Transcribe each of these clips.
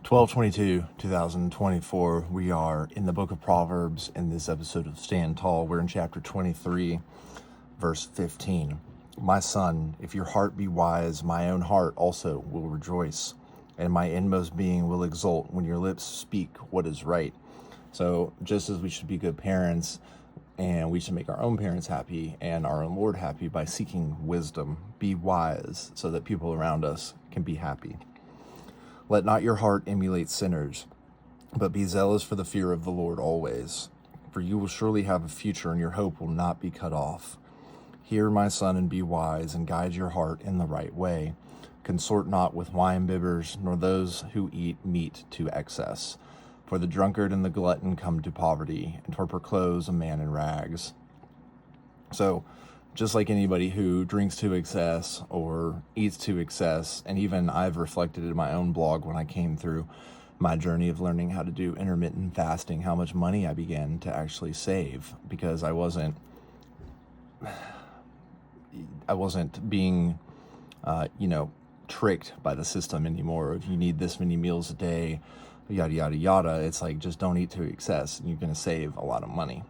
12/22/2024. We are in the book of Proverbs in this episode of Stand Tall. We're in chapter 23, verse 15. My son, if your heart be wise, my own heart also will rejoice, and my inmost being will exult when your lips speak what is right. So just as we should be good parents, and we should make our own parents happy and our own Lord happy by seeking wisdom, be wise so that people around us can be happy. Let not your heart emulate sinners, but be zealous for the fear of the Lord always. For you will surely have a future, and your hope will not be cut off. Hear, my son, and be wise, and guide your heart in the right way. Consort not with wine-bibbers, nor those who eat meat to excess. For the drunkard and the glutton come to poverty, and for clothes a man in rags. So, just like anybody who drinks to excess or eats to excess, and even I've reflected in my own blog when I came through my journey of learning how to do intermittent fasting, how much money I began to actually save because I wasn't being, tricked by the system anymore. If you need this many meals a day, yada, yada, yada, it's like, just don't eat to excess and you're going to save a lot of money.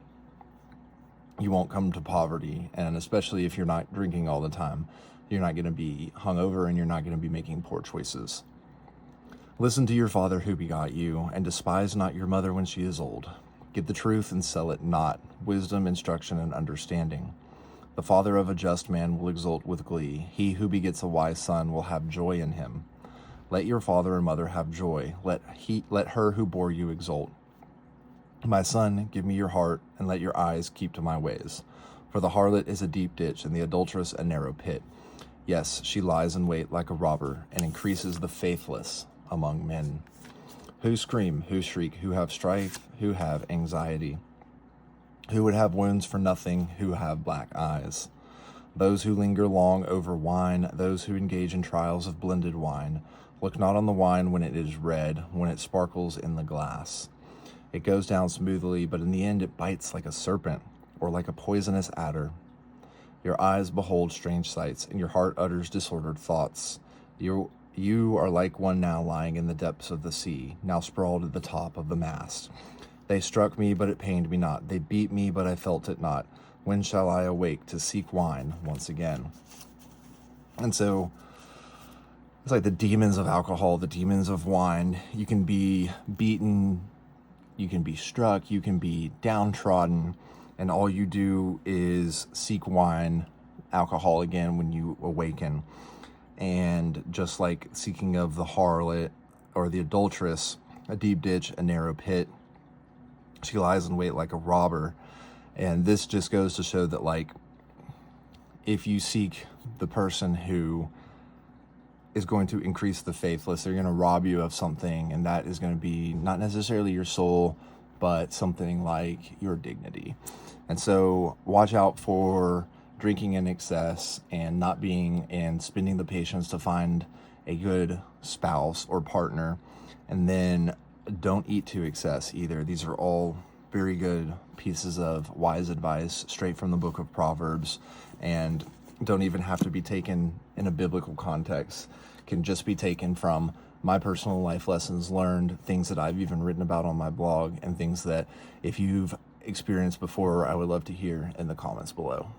You won't come to poverty, and especially if you're not drinking all the time, you're not going to be hungover and you're not going to be making poor choices. Listen to your father who begot you, and despise not your mother when she is old. Get the truth and sell it not, wisdom, instruction, and understanding. The father of a just man will exult with glee. He who begets a wise son will have joy in him. Let your father and mother have joy. Let her who bore you exult. My son, give me your heart, and let your eyes keep to my ways. For the harlot is a deep ditch, and the adulteress a narrow pit. Yes, she lies in wait like a robber, and increases the faithless among men. Who scream, who shriek, who have strife, who have anxiety, who would have wounds for nothing, who have black eyes. Those who linger long over wine, those who engage in trials of blended wine. Look not on the wine when it is red, when it sparkles in the glass. It goes down smoothly, but in the end it bites like a serpent, or like a poisonous adder. Your eyes behold strange sights, and your heart utters disordered thoughts. You are like one now lying in the depths of the sea, now sprawled at the top of the mast. They struck me, but it pained me not. They beat me, but I felt it not. When shall I awake to seek wine once again? And so, it's like the demons of alcohol, the demons of wine. You can be beaten, you can be struck, you can be downtrodden, and all you do is seek wine, alcohol again when you awaken. And just like seeking of the harlot or the adulteress, a deep ditch, a narrow pit, she lies in wait like a robber. And this just goes to show that, like, if you seek the person who is going to increase the faithless, they're going to rob you of something, and that is going to be not necessarily your soul, but something like your dignity. And so watch out for drinking in excess and not being and spending the patience to find a good spouse or partner. And then don't eat to excess either. These are all very good pieces of wise advice straight from the book of Proverbs, and don't even have to be taken in a biblical context. Can just be taken from my personal life lessons learned, things that I've even written about on my blog, and things that if you've experienced before, I would love to hear in the comments below.